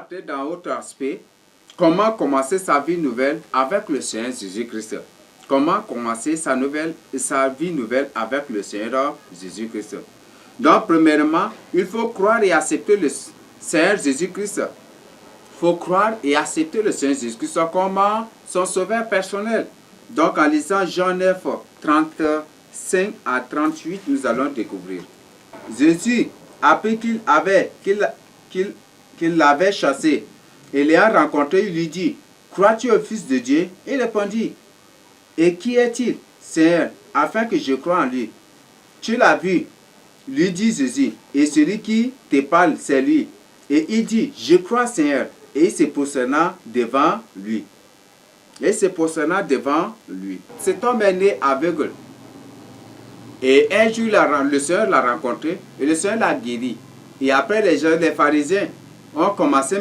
entrer dans autre aspect. Comment commencer sa vie nouvelle avec le Seigneur Jésus-Christ? Comment commencer sa vie nouvelle avec le Seigneur Jésus-Christ? Donc, premièrement, il faut croire et accepter le Seigneur Jésus-Christ. Il faut croire et accepter le Seigneur Jésus-Christ comme son sauveur personnel. Donc, en lisant Jean 9, 35 à 38, nous allons découvrir. Jésus, après qu'il l'avait chassé, et l'ayant rencontré, il lui dit, « Crois-tu au Fils de Dieu ?» Il répondit, « Et qui est-il, Seigneur, afin que je croie en lui? » « Tu l'as vu, lui dit Jésus, et celui qui te parle, c'est lui. Et il dit, « Je crois, Seigneur. » Et il se prosterna devant lui. Cet homme est né aveugle. Et un jour, le Seigneur l'a rencontré, et le Seigneur l'a guéri. Et après, les pharisiens ont commencé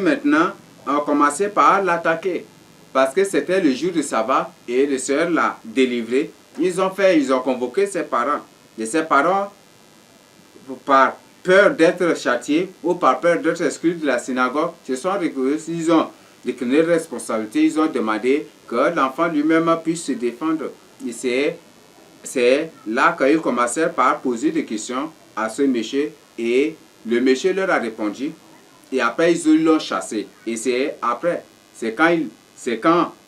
par l'attaquer. Parce que c'était le jour de sabbat et le Seigneur l'a délivré. Ils ont convoqué ses parents. Et ses parents, par peur d'être châtiés ou par peur d'être exclus de la synagogue, ils ont décliné de responsabilité. Ils ont demandé que l'enfant lui-même puisse se défendre. Et c'est là qu'ils commencèrent par poser des questions à ce monsieur. Et le monsieur leur a répondu. Et après, ils l'ont chassé. Et c'est quand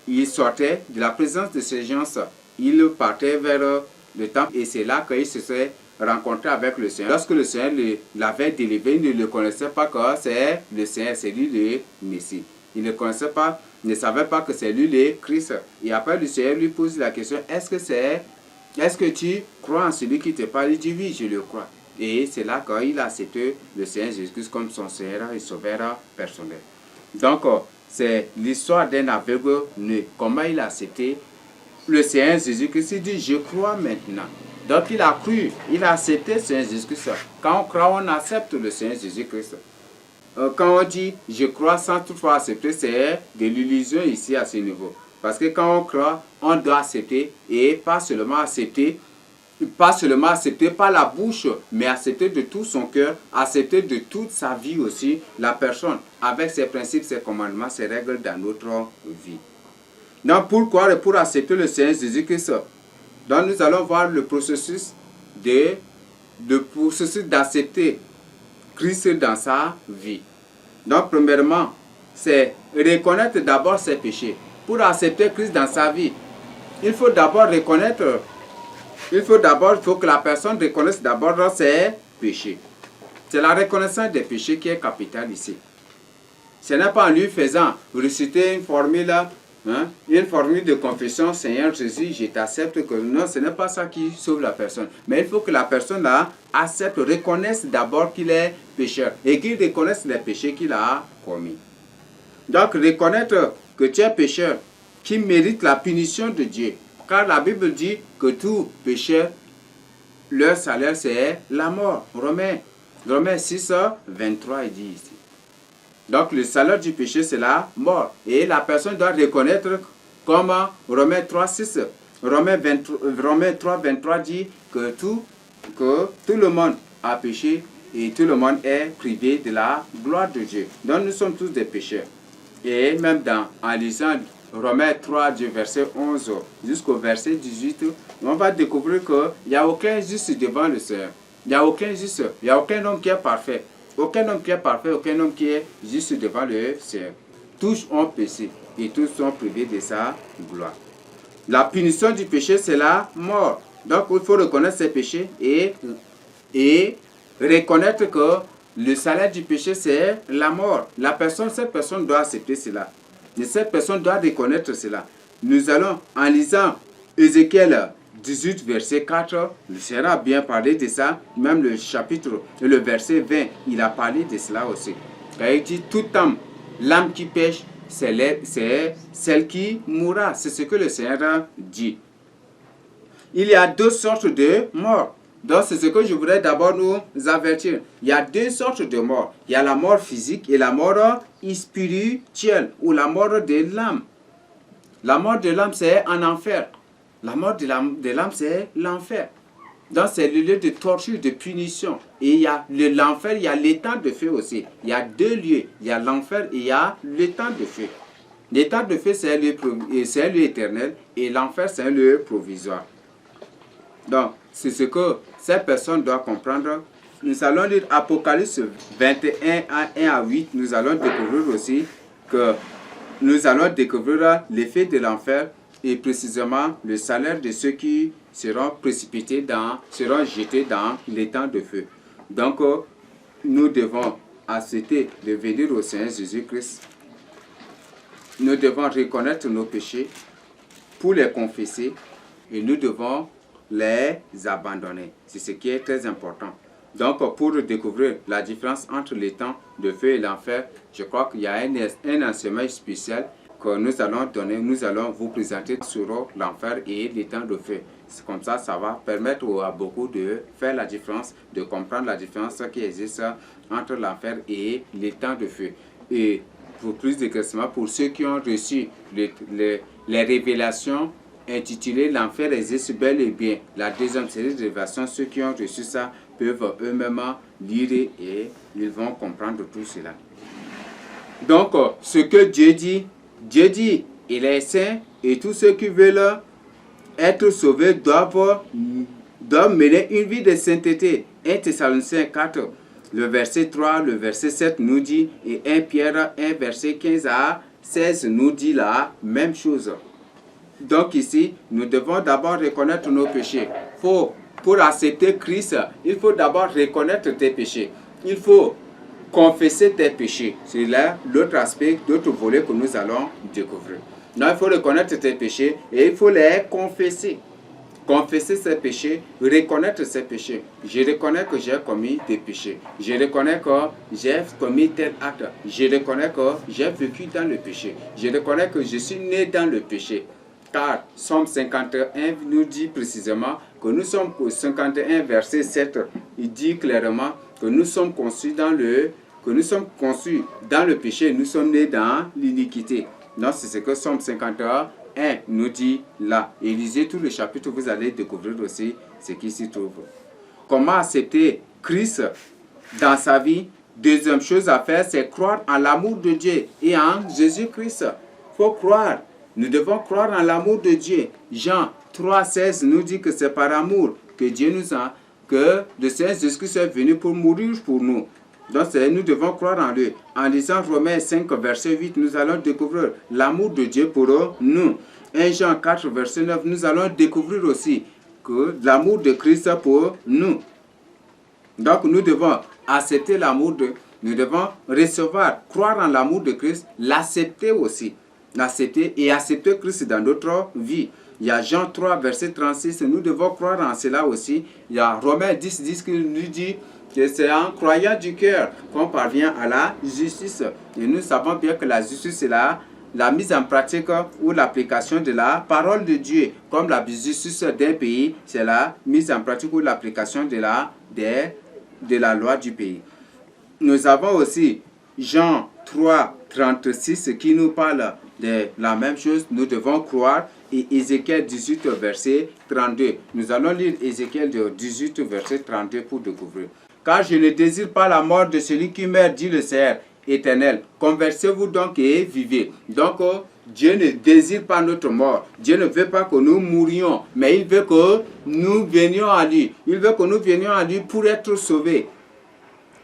il sortait de la présence de ces gens, il partait vers le temple. Et c'est là qu'il se serait rencontré avec le Seigneur. Lorsque le Seigneur l'avait délivré, il ne le connaissait pas que c'est le Seigneur, c'est lui le Messie. Il ne connaissait pas, ne savait pas que c'est lui le Christ. Et après, le Seigneur lui pose la question, est-ce que tu crois en celui qui te parle? Il dit, oui, je le crois. Et c'est là qu'il a accepté le Seigneur Jésus-Christ comme son Seigneur et Sauveur personnel. Donc, c'est l'histoire d'un aveugle né. Comment il a accepté le Seigneur Jésus-Christ? Il dit, je crois maintenant. Donc, il a cru, il a accepté le Seigneur Jésus-Christ. Quand on croit, on accepte le Seigneur Jésus-Christ. Quand on dit, je crois sans toutefois accepter, c'est de l'illusion ici à ce niveau. Parce que quand on croit, on doit accepter et pas seulement accepter par la bouche, mais accepter de tout son cœur, accepter de toute sa vie aussi, la personne, avec ses principes, ses commandements, ses règles dans notre vie. Donc, pourquoi et pour accepter le Seigneur Jésus-Christ? Donc, nous allons voir le processus d'accepter Christ dans sa vie. Donc, premièrement, c'est reconnaître d'abord ses péchés. Pour accepter Christ dans sa vie, il faut que la personne reconnaisse d'abord ses péchés. C'est la reconnaissance des péchés qui est capitale ici. Ce n'est pas en lui faisant réciter une formule de confession, Seigneur Jésus, je t'accepte que non, ce n'est pas ça qui sauve la personne. Mais il faut que la personne là accepte, reconnaisse d'abord qu'il est pécheur et qu'il reconnaisse les péchés qu'il a commis. Donc, reconnaître que tu es pécheur qui mérite la punition de Dieu. Car la Bible dit que tout pécheur, leur salaire c'est la mort. Romains 6, 23, il dit ici. Donc le salaire du péché c'est la mort. Et la personne doit reconnaître comme Romains 3, 6. Romains 3, 23 dit que tout le monde a péché et tout le monde est privé de la gloire de Dieu. Donc nous sommes tous des pécheurs. Et même en lisant Romains 3, du verset 11 jusqu'au verset 18, on va découvrir qu'il n'y a aucun juste devant le Seigneur. Il n'y a aucun homme qui est parfait. Aucun homme qui est parfait, aucun homme qui est juste devant le Seigneur. Tous ont péché et tous sont privés de sa gloire. La punition du péché, c'est la mort. Donc, il faut reconnaître ses péchés et reconnaître que le salaire du péché, c'est la mort. Cette personne doit accepter cela. Et cette personne doit reconnaître cela. Nous allons, en lisant Ézéchiel 18, verset 4, le Seigneur a bien parlé de ça. Même le chapitre, le verset 20, il a parlé de cela aussi. Car il dit, toute âme, l'âme qui pêche, c'est celle qui mourra. C'est ce que le Seigneur dit. Il y a deux sortes de morts. Donc, c'est ce que je voudrais d'abord nous avertir. Il y a deux sortes de morts. Il y a la mort physique et la mort spirituelle, ou la mort de l'âme. La mort de l'âme, c'est en enfer. La mort de l'âme, c'est l'enfer. Donc c'est le lieu de torture, de punition. Et il y a l'enfer, il y a l'étang de feu aussi. Il y a deux lieux. Il y a l'enfer et il y a l'étang de feu. L'étang de feu, c'est un lieu éternel et l'enfer, c'est un lieu provisoire. Donc, c'est ce que ces personnes doivent comprendre. Nous allons lire Apocalypse 21, 1 à 8. Nous allons découvrir aussi que nous allons découvrir l'effet de l'enfer et précisément le salaire de ceux qui seront précipités seront jetés dans l'étang de feu. Donc, nous devons accepter de venir au Seigneur Jésus-Christ. Nous devons reconnaître nos péchés pour les confesser et nous devons les abandonner. C'est ce qui est très important. Donc, pour découvrir la différence entre l'étang de feu et l'enfer, je crois qu'il y a un enseignement spécial que nous allons donner. Nous allons vous présenter sur l'enfer et l'étang de feu. C'est comme ça, ça va permettre à beaucoup de faire la différence, de comprendre la différence qui existe entre l'enfer et l'étang de feu. Et pour plus d'éclaircissement, pour ceux qui ont reçu les révélations intitulées L'enfer existe bel et bien, la deuxième série de révélations, ceux qui ont reçu ça peuvent eux-mêmes lire et ils vont comprendre tout cela. Donc, ce que Dieu dit, il est saint et tous ceux qui veulent être sauvés doivent mener une vie de sainteté. 1 Thessaloniciens 4, le verset 3, le verset 7 nous dit, et 1 Pierre 1, verset 15 à 16 nous dit la même chose. Donc ici, nous devons d'abord reconnaître nos péchés. Pour accepter Christ, il faut d'abord reconnaître tes péchés. Il faut confesser tes péchés. C'est là l'autre aspect, l'autre volet que nous allons découvrir. Donc il faut reconnaître tes péchés et il faut les confesser. Confesser ses péchés, reconnaître ses péchés. Je reconnais que j'ai commis des péchés. Je reconnais que j'ai commis tel acte. Je reconnais que j'ai vécu dans le péché. Je reconnais que je suis né dans le péché. Car Somme 51 nous dit précisément que nous sommes au 51 verset 7. Il dit clairement que nous sommes conçus dans le péché, nous sommes nés dans l'iniquité. Donc c'est ce que Somme 51 nous dit là. Et lisez tout le chapitre, vous allez découvrir aussi ce qui s'y trouve. Comment accepter Christ dans sa vie? Deuxième chose à faire, c'est croire en l'amour de Dieu et en Jésus-Christ. Il faut croire. Nous devons croire en l'amour de Dieu. Jean 3,16 nous dit que c'est par amour que Dieu nous a, que le Seigneur Jésus-Christ est venu pour mourir pour nous. Donc nous devons croire en lui. En lisant Romains 5, verset 8, nous allons découvrir l'amour de Dieu pour nous. 1 Jean 4, verset 9, nous allons découvrir aussi que l'amour de Christ pour nous. Donc nous devons accepter l'amour nous devons recevoir, croire en l'amour de Christ, l'accepter aussi. L'accepter et accepter Christ dans notre vie. Il y a Jean 3, verset 36, nous devons croire en cela aussi. Il y a Romains 10, 10 qui nous dit que c'est en croyant du cœur qu'on parvient à la justice. Et nous savons bien que la justice, c'est la mise en pratique ou l'application de la parole de Dieu. Comme la justice d'un pays, c'est la mise en pratique ou l'application de la loi du pays. Nous avons aussi Jean 3, 36 qui nous parle de la même chose. Nous devons croire. Et Ézéchiel 18, verset 32. Nous allons lire Ézéchiel 18, verset 32 pour découvrir. Car je ne désire pas la mort de celui qui meurt, dit le Seigneur éternel. Conversez-vous donc et vivez. Donc, Dieu ne désire pas notre mort. Dieu ne veut pas que nous mourions, mais il veut que nous venions à lui. Il veut que nous venions à lui pour être sauvés.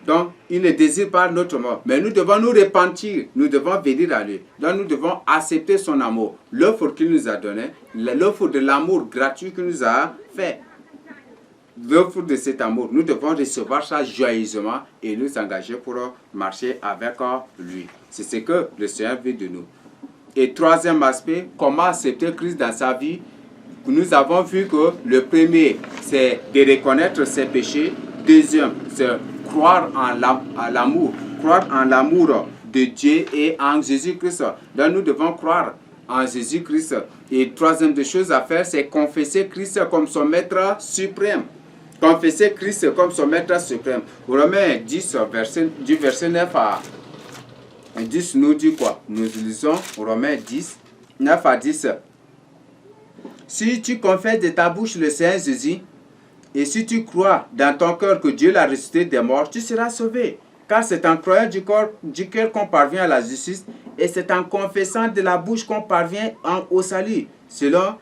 Donc, il ne désire pas notre mort. Mais nous devons nous repentir. Nous devons venir à lui. Donc, nous devons accepter son amour. L'offre qu'il nous a donnée. L'offre de l'amour gratuit qu'il nous a fait. L'offre de cet amour. Nous devons recevoir ça joyeusement et nous engager pour marcher avec lui. C'est ce que le Seigneur veut de nous. Et troisième aspect, comment accepter Christ dans sa vie. Nous avons vu que le premier, c'est de reconnaître ses péchés. Deuxième, c'est croire en l'amour, croire en l'amour de Dieu et en Jésus-Christ. Donc nous devons croire en Jésus-Christ. Et troisième des choses à faire, c'est confesser Christ comme son maître suprême. Confesser Christ comme son maître suprême. Romains 10, du verset 9 à 10 nous dit quoi? Nous lisons Romains 10, 9 à 10. Si tu confesses de ta bouche le Seigneur Jésus Et si tu crois dans ton cœur que Dieu l'a ressuscité des morts, tu seras sauvé. Car c'est en croyant du cœur qu'on parvient à la justice et c'est en confessant de la bouche qu'on parvient au salut. Selon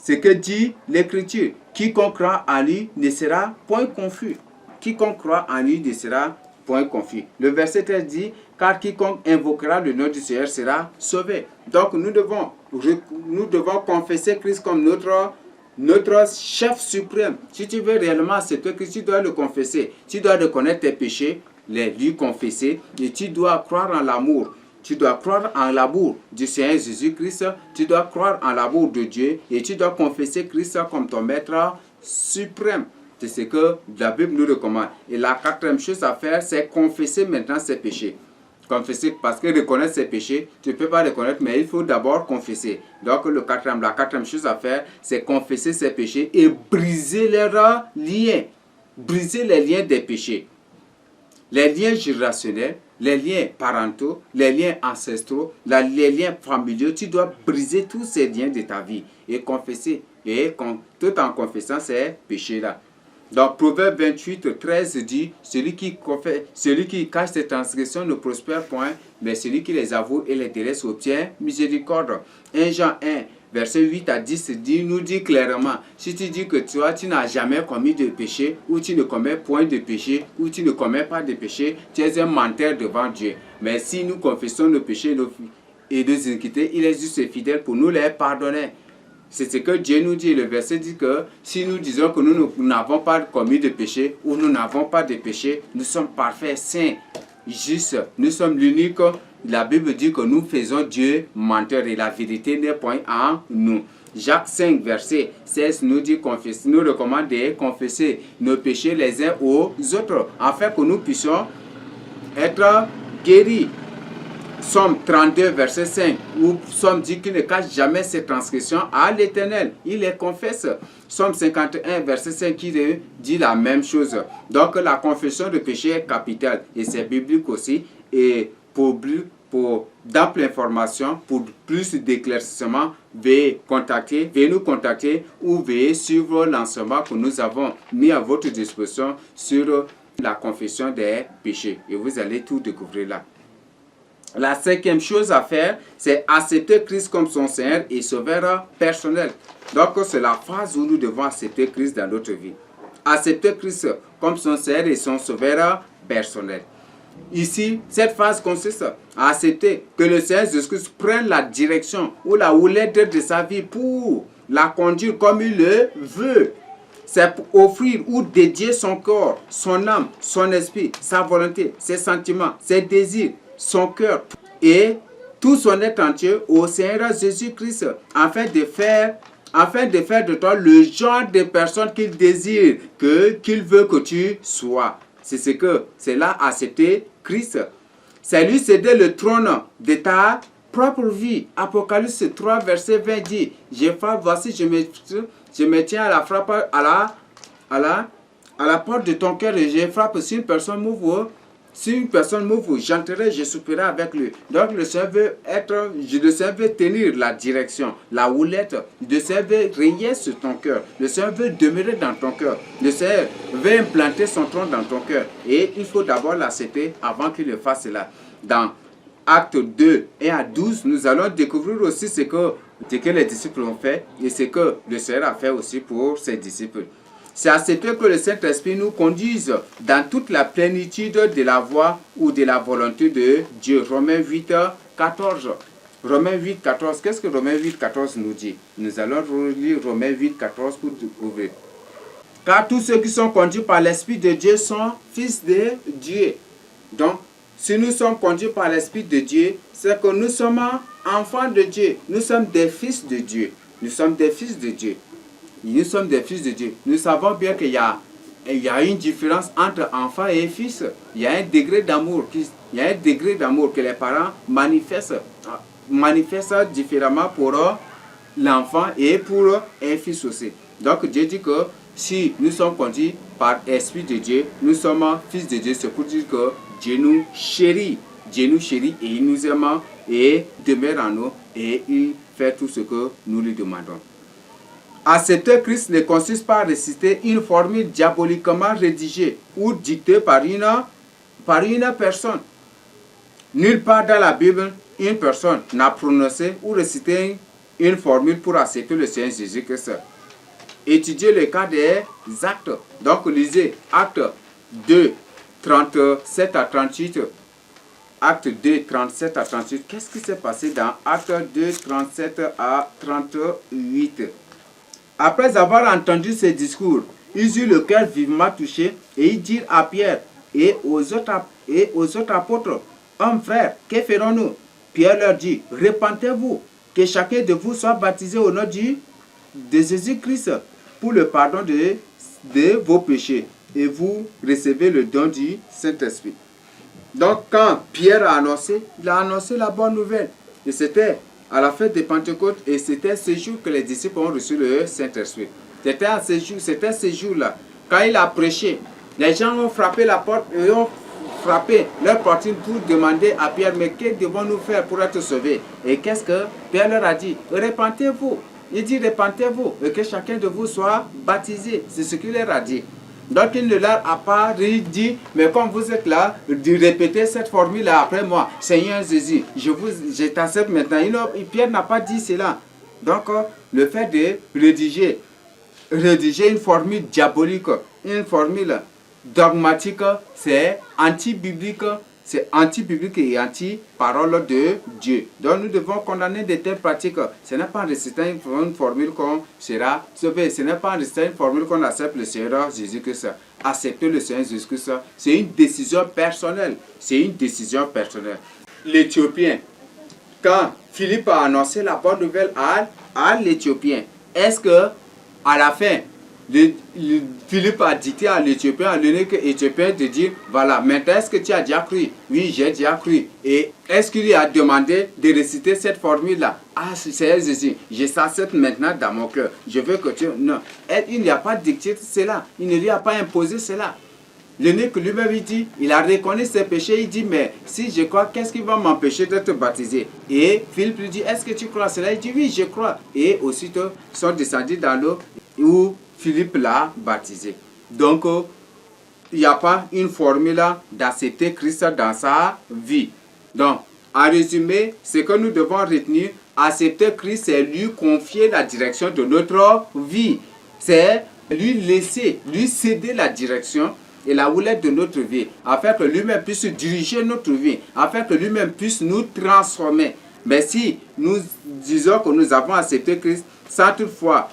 ce que dit l'Écriture, quiconque croit en lui ne sera point confus. Quiconque croit en lui ne sera point confus. Le verset 13 dit, car quiconque invoquera le nom du Seigneur sera sauvé. Donc nous devons confesser Christ comme notre chef suprême. Si tu veux réellement accepter Christ, tu dois le confesser. Tu dois reconnaître tes péchés, les lui confesser, et tu dois croire en l'amour. Tu dois croire en l'amour du Seigneur Jésus-Christ, tu dois croire en l'amour de Dieu et tu dois confesser Christ comme ton maître suprême. C'est ce que la Bible nous recommande. Et la quatrième chose à faire, c'est confesser maintenant ses péchés. Confesser, parce que reconnaître ses péchés, tu ne peux pas reconnaître, mais il faut d'abord confesser. Donc la quatrième chose à faire, c'est confesser ses péchés et briser leurs liens. Briser les liens des péchés. Les liens générationnels, les liens parentaux, les liens ancestraux, les liens familiaux, tu dois briser tous ces liens de ta vie et confesser, tout en confessant ces péchés-là. Donc Proverbe 28, 13 dit, celui qui cache ses transgressions ne prospère point, mais celui qui les avoue et les délaisse obtient miséricorde. 1 Jean 1, verset 8 à 10 nous dit clairement, si tu dis que toi tu n'as jamais commis de péché, ou tu ne commets point de péché, ou tu ne commets pas de péché, tu es un menteur devant Dieu. Mais si nous confessons nos péchés et nos iniquités, il est juste et fidèle pour nous les pardonner. C'est ce que Dieu nous dit. Le verset dit que si nous disons que nous n'avons pas commis de péché ou nous n'avons pas de péché, nous sommes parfaits, saints, justes, nous sommes l'unique. La Bible dit que nous faisons Dieu menteur et la vérité n'est point en nous. Jacques 5, verset 16 nous dit nous recommande de confesser nos péchés les uns aux autres afin que nous puissions être guéris. Psaume 32, verset 5, où Psaume dit qu'il ne cache jamais ses transgressions à l'Éternel. Il les confesse. Psaume 51, verset 5, qui dit la même chose. Donc la confession de péché est capitale et c'est biblique aussi. Et pour d'ample information, pour plus d'éclaircissement, veuillez nous contacter ou veuillez suivre l'enseignement que nous avons mis à votre disposition sur la confession des péchés. Et vous allez tout découvrir là. La cinquième chose à faire, c'est accepter Christ comme son Seigneur et Sauveur personnel. Donc, c'est la phase où nous devons accepter Christ dans notre vie. Accepter Christ comme son Seigneur et son Sauveur personnel. Ici, cette phase consiste à accepter que le Seigneur Jésus-Christ prenne la direction ou la houlette de sa vie pour la conduire comme il le veut. C'est pour offrir ou dédier son corps, son âme, son esprit, sa volonté, ses sentiments, ses désirs, son cœur et tout son être entier au Seigneur Jésus-Christ afin de faire de toi le genre de personne qu'il désire, qu'il veut que tu sois. C'est là accepter Christ. C'est lui céder le trône de ta propre vie. Apocalypse 3, verset 20 dit, voici, je me tiens à la frappe, à la porte de ton cœur et je frappe. Si une personne m'ouvre, j'entrerai, je souperai avec lui. Donc le Seigneur veut tenir la direction, la houlette. Le Seigneur veut régner sur ton cœur. Le Seigneur veut demeurer dans ton cœur. Le Seigneur veut implanter son trône dans ton cœur. Et il faut d'abord l'accepter avant qu'il le fasse cela. Dans Acte 2 et à 12, nous allons découvrir aussi ce que les disciples ont fait et ce que le Seigneur a fait aussi pour ses disciples. C'est accepter que le Saint-Esprit nous conduise dans toute la plénitude de la voie ou de la volonté de Dieu. Romains 8, 14. Romains 8, 14. Qu'est-ce que Romains 8, 14 nous dit? Nous allons relire Romains 8, 14 pour découvrir. Car tous ceux qui sont conduits par l'Esprit de Dieu sont fils de Dieu. Donc, si nous sommes conduits par l'Esprit de Dieu, c'est que nous sommes enfants de Dieu. Nous sommes des fils de Dieu. Nous sommes des fils de Dieu. Nous sommes des fils de Dieu. Nous savons bien qu'il y a une différence entre enfant et fils. Il y a un degré d'amour que les parents manifestent différemment pour l'enfant et pour un fils aussi. Donc Dieu dit que si nous sommes conduits par l'Esprit de Dieu, nous sommes fils de Dieu. C'est pour dire que Dieu nous chérit. Dieu nous chérit et il nous aime et demeure en nous et il fait tout ce que nous lui demandons. Accepter Christ ne consiste pas à réciter une formule diaboliquement rédigée ou dictée par une personne. Nulle part dans la Bible, une personne n'a prononcé ou récité une formule pour accepter le Seigneur Jésus-Christ. Étudiez le cas des actes. Donc, lisez Actes 2, 37 à 38. Acte 2, 37 à 38. Qu'est-ce qui s'est passé dans Acte 2, 37 à 38? Après avoir entendu ces discours, ils eurent le cœur vivement touché et ils dirent à Pierre et aux autres apôtres, hommes frères, que ferons-nous? Pierre leur dit, repentez-vous, que chacun de vous soit baptisé au nom de Jésus-Christ pour le pardon de vos péchés et vous recevez le don du Saint-Esprit. Donc quand Pierre a annoncé, il a annoncé la bonne nouvelle. Et c'était à la fête de Pentecôte et c'était ce jour que les disciples ont reçu le Saint-Esprit. C'était ce jour-là. Quand il a prêché, les gens ont frappé la porte et ont frappé leur poitrine pour demander à Pierre, mais que devons-nous faire pour être sauvés? Et qu'est-ce que Pierre leur a dit? Repentez-vous. Il dit, repentez-vous et que chacun de vous soit baptisé. C'est ce qu'il leur a dit. Donc il ne leur a pas dit, mais comme vous êtes là, de répéter cette formule-là après moi. Seigneur Jésus, je t'accepte maintenant. Pierre n'a pas dit cela. Donc le fait de rédiger une formule diabolique, une formule dogmatique, c'est anti-biblique. C'est anti-biblique et anti-parole de Dieu. Donc nous devons condamner de telles pratiques. Ce n'est pas en récitant une formule qu'on sera sauvé. Ce n'est pas en récitant une formule qu'on accepte le Seigneur Jésus-Christ. Accepter le Seigneur Jésus-Christ, c'est une décision personnelle. C'est une décision personnelle. L'Éthiopien, quand Philippe a annoncé la bonne nouvelle à l'Éthiopien, est-ce que à la fin, Philippe a dicté à l'Éthiopien, à l'unique Éthiopien de dire, voilà, maintenant est-ce que tu as déjà cru? Oui, j'ai déjà cru. Et est-ce qu'il lui a demandé de réciter cette formule-là? Ah, Seigneur Jésus, je s'accepte maintenant dans mon cœur. Je veux que tu... Non, il n'y a pas dicté cela. Il ne lui a pas imposé cela. L'unique lui-même, il dit, il a reconnu ses péchés, il dit, mais si je crois, qu'est-ce qui va m'empêcher d'être baptisé? Et Philippe lui dit, est-ce que tu crois cela? Il dit, oui, je crois. Et aussitôt, ils sont descendus dans l'eau où Philippe l'a baptisé. Donc, il n'y a pas une formule d'accepter Christ dans sa vie. Donc, en résumé, ce que nous devons retenir, accepter Christ, c'est lui confier la direction de notre vie. C'est lui laisser, lui céder la direction et la houlette de notre vie, afin que lui-même puisse diriger notre vie, afin que lui-même puisse nous transformer. Mais si nous disons que nous avons accepté Christ sans toutefois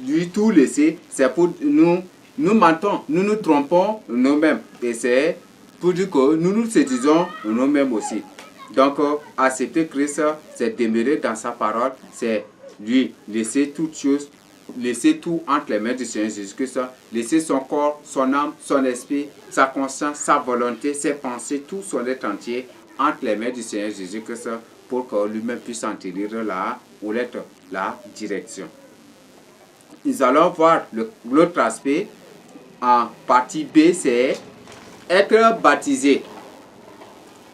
lui tout laisser, c'est pour nous mentons, nous nous trompons nous-mêmes. Et c'est pour dire que nous nous séduisons nous-mêmes aussi. Donc, accepter Christ, c'est demeurer dans sa parole, c'est lui laisser toutes choses, laisser tout entre les mains du Seigneur Jésus-Christ, laisser son corps, son âme, son esprit, sa conscience, sa volonté, ses pensées, tout son être entier entre les mains du Seigneur Jésus-Christ pour que lui-même puisse en tenir la houlette, la direction. Nous allons voir l'autre aspect en partie B, c'est être baptisé.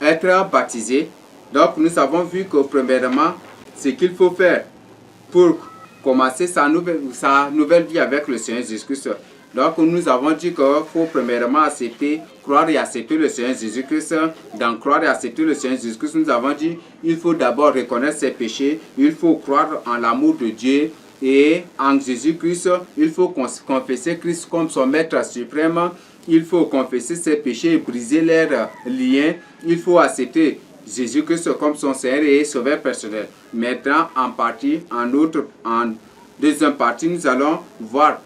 Être baptisé. Donc, nous avons vu que premièrement, ce qu'il faut faire pour commencer sa nouvelle vie avec le Seigneur Jésus-Christ. Donc, nous avons dit qu'il faut premièrement accepter, croire et accepter le Seigneur Jésus-Christ. Dans croire et accepter le Seigneur Jésus-Christ, nous avons dit il faut d'abord reconnaître ses péchés, il faut croire en l'amour de Dieu. Et en Jésus-Christ, il faut confesser Christ comme son Maître suprême. Il faut confesser ses péchés et briser leurs liens. Il faut accepter Jésus-Christ comme son Seigneur et Sauveur personnel. Maintenant, en deuxième partie, nous allons voir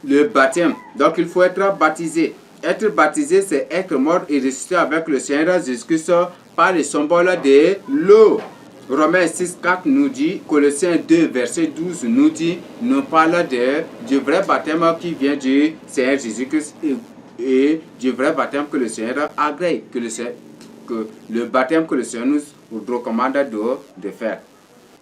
le baptême. Donc, il faut être baptisé. Être baptisé, c'est être mort et ressuscité avec le Seigneur Jésus-Christ par le symbole de l'eau. Romains 6, 4 nous dit, Colossiens 2, verset 12 nous dit, nous parle du vrai baptême qui vient du Seigneur Jésus-Christ et du vrai baptême que le Seigneur agrée, que le baptême que le Seigneur nous recommande de faire.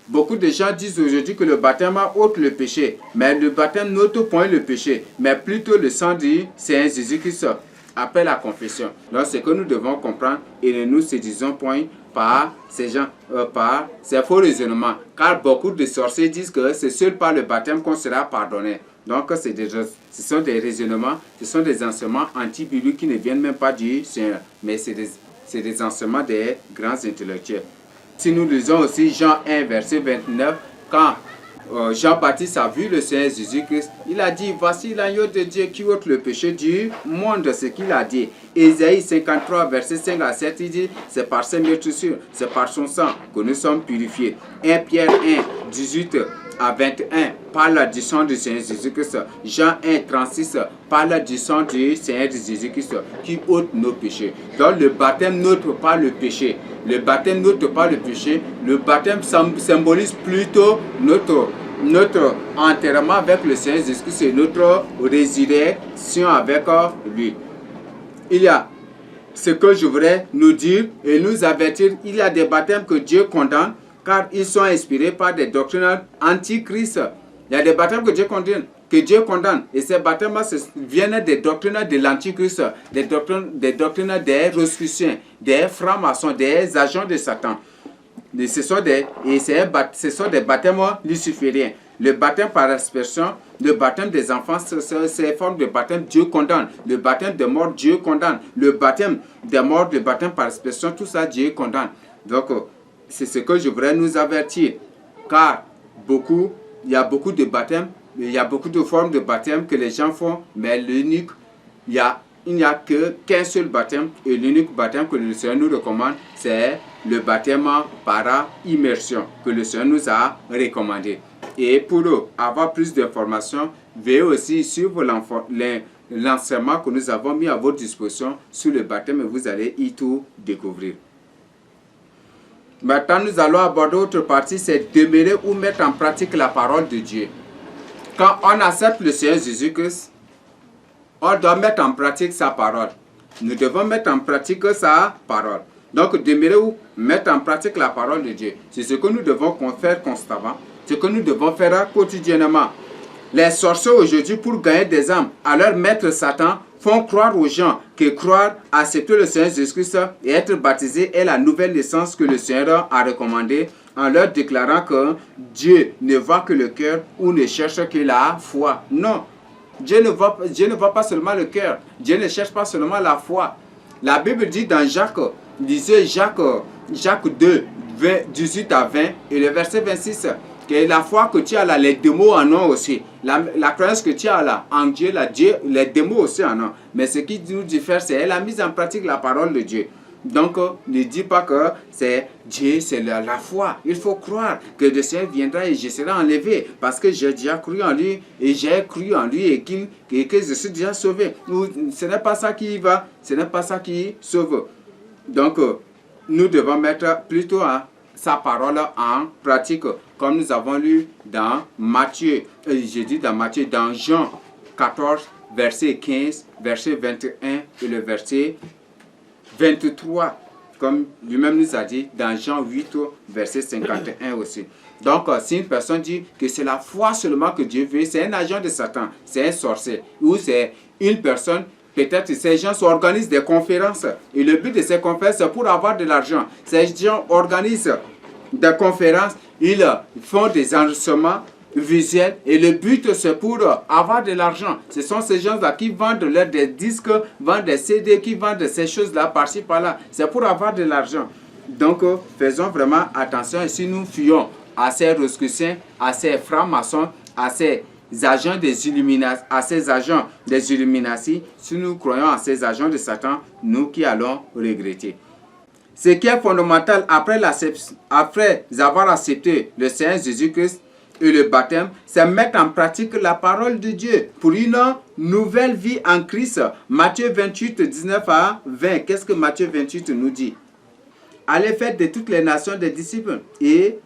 Beaucoup de gens disent aujourd'hui que le baptême ôte le péché, mais le baptême n'ôte point le péché, mais plutôt le sang du Seigneur Jésus-Christ. après la confession. Donc, ce que nous devons comprendre et ne nous séduisons point par ces gens, par ces faux raisonnements. Car beaucoup de sorciers disent que c'est seul par le baptême qu'on sera pardonné. Donc, ce sont des raisonnements, ce sont des enseignements anti-bibliques qui ne viennent même pas du Seigneur, mais c'est des enseignements des grands intellectuels. Si nous lisons aussi Jean 1, verset 29, quand Jean-Baptiste a vu le Seigneur Jésus-Christ, il a dit, voici l'agneau de Dieu qui ôte le péché du monde, ce qu'il a dit. Ésaïe 53, verset 5 à 7, il dit, c'est par ses meurtrissures, c'est par son sang que nous sommes purifiés. 1 Pierre 1, 18 à 21, parle du sang du Seigneur Jésus-Christ. Jean 1, 36, parle du sang du Seigneur Jésus-Christ qui ôte nos péchés. Donc le baptême n'ôte pas le péché. Le baptême n'ôte pas le péché. Le baptême symbolise plutôt notre enterrement avec le Seigneur Jésus-Christ et notre résurrection avec lui. Il y a ce que je voudrais nous dire et nous avertir. Il y a des baptêmes que Dieu condamne car ils sont inspirés par des doctrines antichrist. Il y a des baptêmes que Dieu condamne. Et ces baptêmes viennent des doctrines de l'antichrist, des doctrines des rosicruciens, des francs-maçons, des agents de Satan. Ce sont des baptêmes lucifériens. Le baptême par aspersion, le baptême des enfants, c'est formes de baptême, Dieu condamne. Le baptême des morts, Dieu condamne. Le baptême des morts, le baptême par aspersion, tout ça, Dieu condamne. Donc, c'est ce que je voudrais nous avertir. Car il y a beaucoup de baptêmes, il y a beaucoup de formes de baptême que les gens font, mais l'unique, il n'y a qu'un seul baptême, et l'unique baptême que le Seigneur nous recommande, c'est le baptême par immersion, que le Seigneur nous a recommandé. Et pour avoir plus d'informations, veuillez aussi suivre l'enseignement que nous avons mis à votre disposition sur le baptême et vous allez y tout découvrir. Maintenant, nous allons aborder autre partie, c'est demeurer ou mettre en pratique la parole de Dieu. Quand on accepte le Seigneur Jésus-Christ, on doit mettre en pratique sa parole. Nous devons mettre en pratique sa parole. Donc, demeurer ou mettre en pratique la parole de Dieu. C'est ce que nous devons faire constamment, ce que nous devons faire quotidiennement. Les sorciers aujourd'hui, pour gagner des âmes à leur maître Satan, font croire aux gens que croire, accepter le Seigneur Jésus-Christ et être baptisé est la nouvelle naissance que le Seigneur a recommandée, en leur déclarant que Dieu ne voit que le cœur ou ne cherche que la foi. Non, Dieu ne voit pas seulement le cœur, Dieu ne cherche pas seulement la foi. La Bible dit dans Jacques 2, 18 à 20 et le verset 26, que la foi que tu as là, les démons en ont aussi. La croyance que tu as là, en Dieu, les démons aussi en ont. Mais ce qui nous diffère, c'est la mise en pratique de la parole de Dieu. Donc, ne dis pas que c'est Dieu, c'est la foi. Il faut croire que le Seigneur viendra et je serai enlevé parce que j'ai déjà cru en lui et j'ai cru en lui et que je suis déjà sauvé. Ce n'est pas ça qui va, ce n'est pas ça qui sauve. Donc, nous devons mettre plutôt sa parole en pratique, comme nous avons lu dans Matthieu, dans Jean 14, verset 15, verset 21 et le verset 23, comme lui-même nous a dit dans Jean 8, verset 51 aussi. Donc, si une personne dit que c'est la foi seulement que Dieu veut, c'est un agent de Satan, c'est un sorcier, ou c'est une personne. Peut-être ces gens organisent des conférences et le but de ces conférences c'est pour avoir de l'argent. Ces gens organisent des conférences, ils font des enregistrements visuels et le but c'est pour avoir de l'argent. Ce sont ces gens-là qui vendent des disques, vendent des CD, qui vendent ces choses-là par-ci par-là. C'est pour avoir de l'argent. Donc faisons vraiment attention et si nous fuyons à ces rosicruciens, à ces francs-maçons, à ces agents des Illuminati, si nous croyons à ces agents de Satan, nous qui allons regretter. Ce qui est fondamental après avoir accepté le Seigneur Jésus-Christ et le baptême, c'est mettre en pratique la parole de Dieu pour une nouvelle vie en Christ. Matthieu 28, 19 à 20. Qu'est-ce que Matthieu 28 nous dit? Allez faire de toutes les nations des disciples et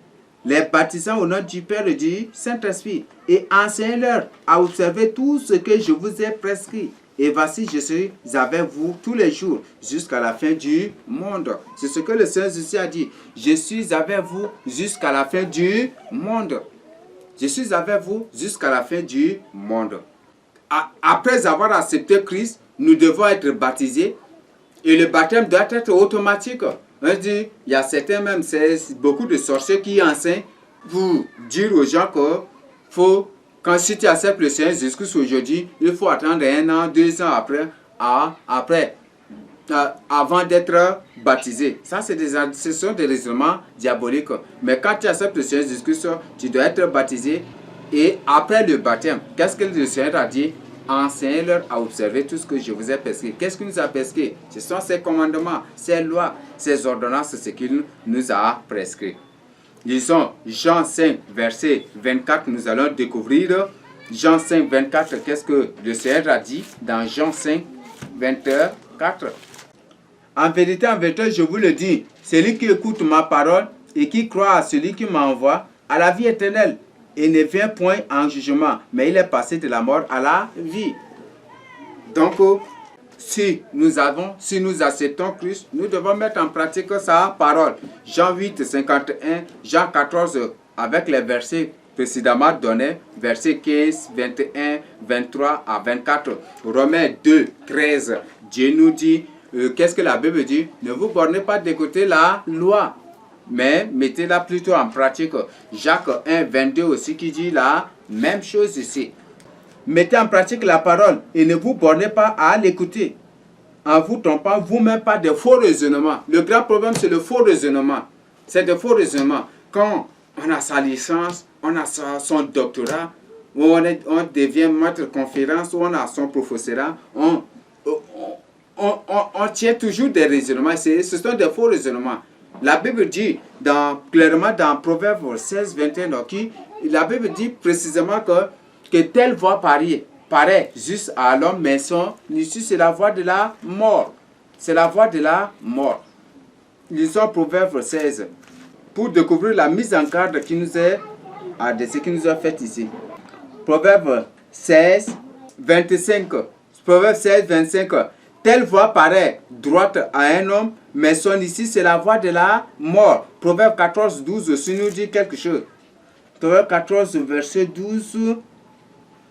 les baptisant au nom du Père et du Saint-Esprit, et enseignez-leur à observer tout ce que je vous ai prescrit. Et voici, je suis avec vous tous les jours jusqu'à la fin du monde. C'est ce que le Seigneur Jésus a dit. Je suis avec vous jusqu'à la fin du monde. Je suis avec vous jusqu'à la fin du monde. Après avoir accepté Christ, nous devons être baptisés et le baptême doit être automatique. On dit, il y a certains même, c'est beaucoup de sorciers qui enseignent pour dire aux gens que faut, quand si tu acceptes le Seigneur Jésus-Christ aujourd'hui, il faut attendre 1 an, 2 ans avant d'être baptisé. Ça, ce sont des raisonnements diaboliques. Mais quand tu acceptes le Seigneur Jésus-Christ, tu dois être baptisé. Et après le baptême, qu'est-ce que le Seigneur a dit? Enseignez-leur à observer tout ce que je vous ai prescrit. Qu'est-ce qu'il nous a prescrit? Ce sont ses commandements, ses lois, ses ordonnances, ce qu'il nous a prescrit. Lisons Jean 5, verset 24, nous allons découvrir Jean 5, 24, qu'est-ce que le Seigneur a dit dans Jean 5, 24. En vérité, je vous le dis, celui qui écoute ma parole et qui croit à celui qui m'envoie, à la vie éternelle, et ne vient point en jugement, mais il est passé de la mort à la vie. Donc, si nous acceptons Christ, nous devons mettre en pratique sa parole. Jean 8, 51, Jean 14, avec les versets précédemment donnés, versets 15, 21, 23 à 24. Romains 2, 13, Dieu nous dit, qu'est-ce que la Bible dit? Ne vous bornez pas d'écouter la loi, mais mettez-la plutôt en pratique. Jacques 1, 22 aussi qui dit la même chose ici. Mettez en pratique la parole et ne vous bornez pas à l'écouter, en vous trompant vous-même par de faux raisonnements. Le grand problème, c'est le faux raisonnement. C'est de faux raisonnements. Quand on a sa licence, on a son doctorat, on devient maître de conférence, on a son professorat, on tient toujours des raisonnements. Ce sont des faux raisonnements. La Bible dit clairement dans Proverbe 16, 21, la Bible dit précisément que telle voie paraît juste à l'homme, mais son issue, c'est la voie de la mort. C'est la voie de la mort. Lisons Proverbe 16 pour découvrir la mise en garde qui nous est de ce qui nous a fait ici. Proverbe 16, 25. Proverbe 16, 25. Telle voie paraît droite à un homme, mais son issue, c'est la voie de la mort. Proverbe 14, 12 aussi nous dit quelque chose. Proverbe 14, verset 12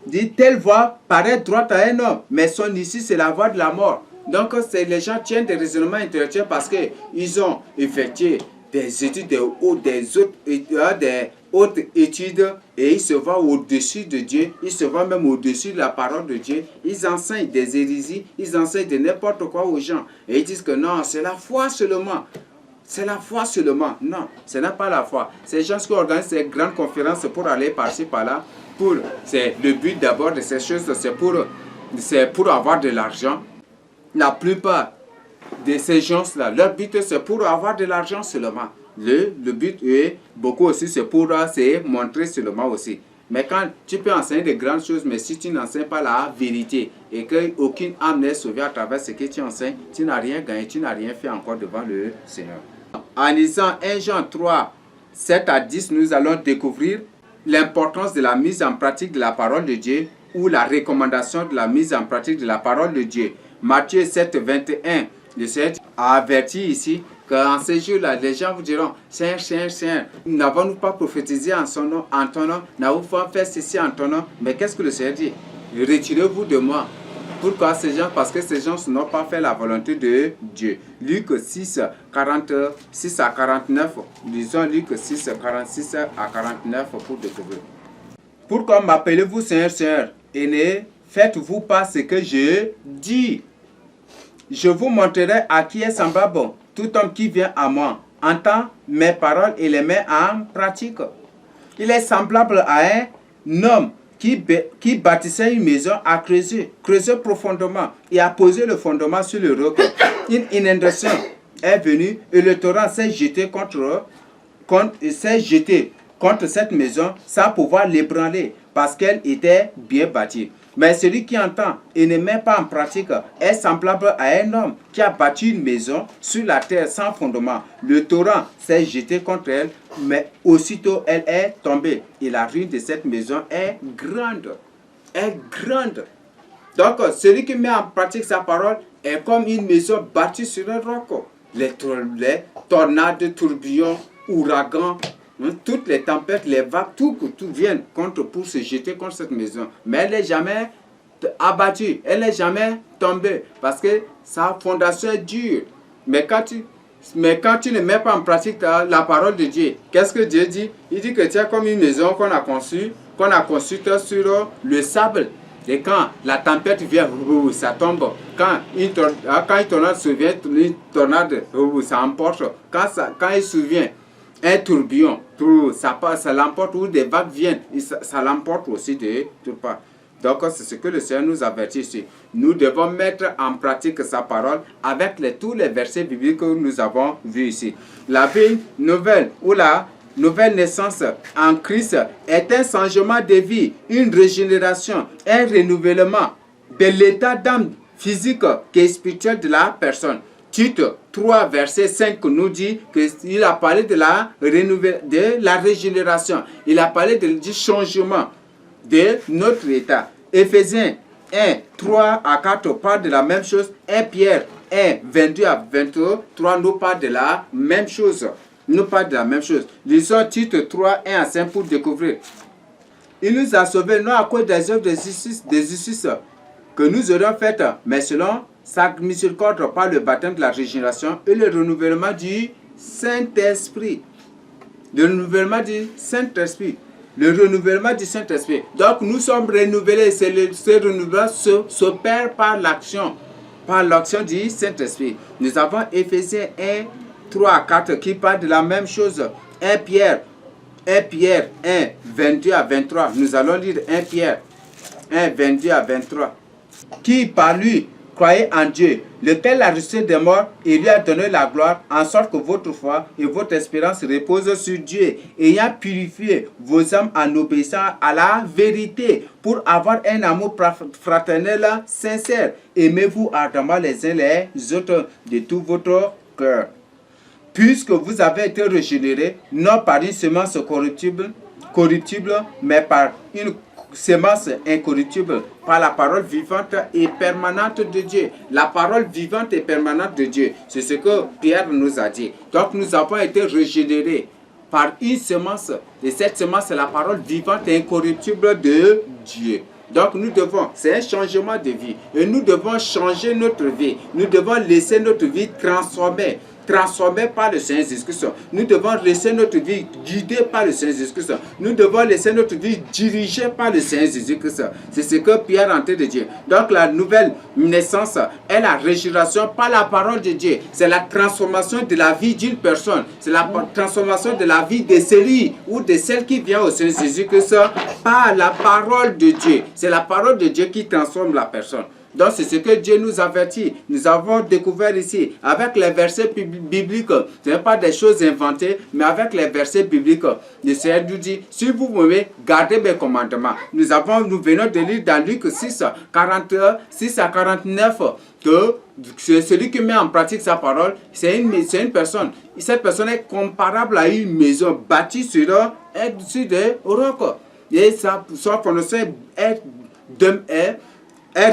dit, telle voie paraît droite à un homme, mais son issue, c'est la voie de la mort. Donc, les gens tiennent des raisonnements intellectuels parce qu'ils ont effectué des études, des hautes études, et ils se voient au-dessus de Dieu, ils se voient même au-dessus de la parole de Dieu. Ils enseignent des hérésies, ils enseignent de n'importe quoi aux gens. Et ils disent que non, c'est la foi seulement. C'est la foi seulement. Non, ce n'est pas la foi. Ces gens qui organisent ces grandes conférences pour aller par-ci, par-là, le but d'abord de ces choses, c'est pour avoir de l'argent. La plupart de ces gens-là, leur but, c'est pour avoir de l'argent seulement. Le but est, beaucoup aussi, c'est pour montrer seulement aussi. Mais quand tu peux enseigner de grandes choses, mais si tu n'enseignes pas la vérité et qu'aucune âme n'est sauvée à travers ce que tu enseignes, tu n'as rien gagné, tu n'as rien fait encore devant le Seigneur. En lisant 1 Jean 3, 7 à 10, nous allons découvrir l'importance de la mise en pratique de la parole de Dieu ou la recommandation de la mise en pratique de la parole de Dieu. Matthieu 7, 21, le Seigneur a averti ici qu'en ces jours-là, les gens vous diront, Seigneur, Seigneur, Seigneur, n'avons-nous pas prophétisé en ton nom, n'avons-nous pas fait ceci en ton nom? Mais qu'est-ce que le Seigneur dit? Retirez-vous de moi. Pourquoi ces gens? Parce que ces gens n'ont pas fait la volonté de Dieu. Luc 6, 46 à 49. Lisons Luc 6, 46 à 49 pour découvrir. Pourquoi m'appelez-vous Seigneur, Seigneur, et ne faites-vous pas ce que je dis? Je vous montrerai à qui est semblable tout homme qui vient à moi, entend mes paroles et les met en pratique. Il est semblable à un homme qui bâtissait une maison à creuser profondément et a posé le fondement sur le roc. Une inondation est venue et le torrent s'est jeté contre cette maison sans pouvoir l'ébranler parce qu'elle était bien bâtie. Mais celui qui entend et ne met pas en pratique est semblable à un homme qui a bâti une maison sur la terre sans fondement. Le torrent s'est jeté contre elle, mais aussitôt elle est tombée. Et la ruine de cette maison est grande. Donc, celui qui met en pratique sa parole est comme une maison bâtie sur un roc. Les tornades, tourbillons, ouragans, toutes les tempêtes, les vagues, tout viennent pour se jeter contre cette maison. Mais elle n'est jamais abattue, elle n'est jamais tombée parce que sa fondation est dure. Mais quand tu ne mets pas en pratique la parole de Dieu, qu'est-ce que Dieu dit? Il dit que tu es comme une maison qu'on a construite sur le sable. Et quand la tempête vient, ça tombe. Quand une tornade survient, ça emporte. Quand il survient un tourbillon, ça l'emporte, ou des vagues viennent, ça l'emporte aussi de toutes parts. Donc, c'est ce que le Seigneur nous avertit ici. Nous devons mettre en pratique sa parole avec tous les versets bibliques que nous avons vus ici. La vie nouvelle ou la nouvelle naissance en Christ est un changement de vie, une régénération, un renouvellement de l'état d'âme physique et spirituel de la personne. Tite 3, verset 5 nous dit qu'il a parlé de la régénération. Il a parlé du changement de notre état. Éphésiens 1, 3 à 4 parle de la même chose. 1 Pierre 1, 22 à 23 nous parle de la même chose. Lisons Tite 3, 1 à 5 pour découvrir. Il nous a sauvés non à cause des œuvres de justice que nous aurions faites, mais selon sa miséricorde par le baptême de la régénération et le renouvellement du Saint-Esprit. Le renouvellement du Saint-Esprit. Donc nous sommes renouvelés. Ce renouvellement s'opère par l'action du Saint-Esprit. Nous avons Éphésiens 1, 3 à 4 qui parle de la même chose. 1 Pierre 1, 22 à 23. Nous allons lire 1 Pierre 1, 22 à 23. Qui par lui croyez en Dieu, lequel a ressuscité des morts et lui a donné la gloire, en sorte que votre foi et votre espérance reposent sur Dieu, ayant purifié vos âmes en obéissant à la vérité, pour avoir un amour fraternel sincère. Aimez-vous ardemment les uns les autres de tout votre cœur. Puisque vous avez été régénérés, non par une semence corruptible, mais par une semence incorruptible, par la parole vivante et permanente de Dieu. La parole vivante et permanente de Dieu, c'est ce que Pierre nous a dit. Donc nous avons été régénérés par une semence, et cette semence c'est la parole vivante et incorruptible de Dieu. Donc c'est un changement de vie, et nous devons changer notre vie. Nous devons laisser notre vie transformée par le Seigneur Jésus-Christ. Nous devons laisser notre vie guidée par le Seigneur Jésus-Christ. Nous devons laisser notre vie dirigée par le Seigneur Jésus-Christ. C'est ce que Pierre est en train de dire. Donc la nouvelle naissance est la régénération par la parole de Dieu. C'est la transformation de la vie d'une personne. C'est la transformation de la vie de celui ou de celle qui vient au Seigneur Jésus-Christ par la parole de Dieu. C'est la parole de Dieu qui transforme la personne. Donc c'est ce que Dieu nous avertit. Nous avons découvert ici avec les versets bibliques. Ce n'est pas des choses inventées, mais avec les versets bibliques. Le Seigneur nous dit, si vous m'aimez, gardez mes commandements. Nous venons de lire dans Luc 6 à 49 que celui qui met en pratique sa parole, c'est une personne. Cette personne est comparable à une maison bâtie sur des rocs. Et sa fondation est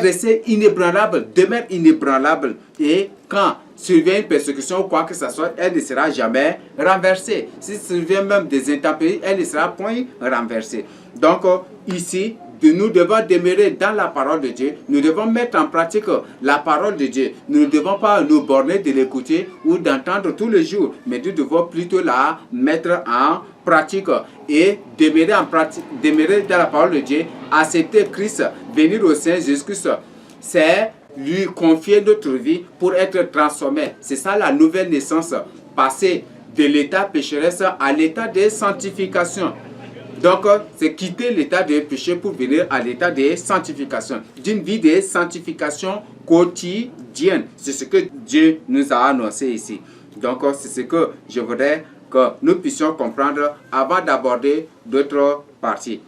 restée inébranlable, demeure inébranlable. Et quand survient une persécution ou quoi que ce soit, elle ne sera jamais renversée. Si survient même des intempéries, elle ne sera point renversée. Donc ici, nous devons demeurer dans la parole de Dieu. Nous devons mettre en pratique la parole de Dieu. Nous ne devons pas nous borner de l'écouter ou d'entendre tous les jours, mais nous devons plutôt la mettre en pratique et demeurer dans la parole de Dieu, accepter Christ, venir au Seigneur Jésus-Christ. C'est lui confier notre vie pour être transformé. C'est ça la nouvelle naissance, passer de l'état pécheresse à l'état de sanctification. Donc, c'est quitter l'état de péché pour venir à l'état de sanctification. D'une vie de sanctification quotidienne. C'est ce que Dieu nous a annoncé ici. Donc, c'est ce que je voudrais que nous puissions comprendre avant d'aborder d'autres parties.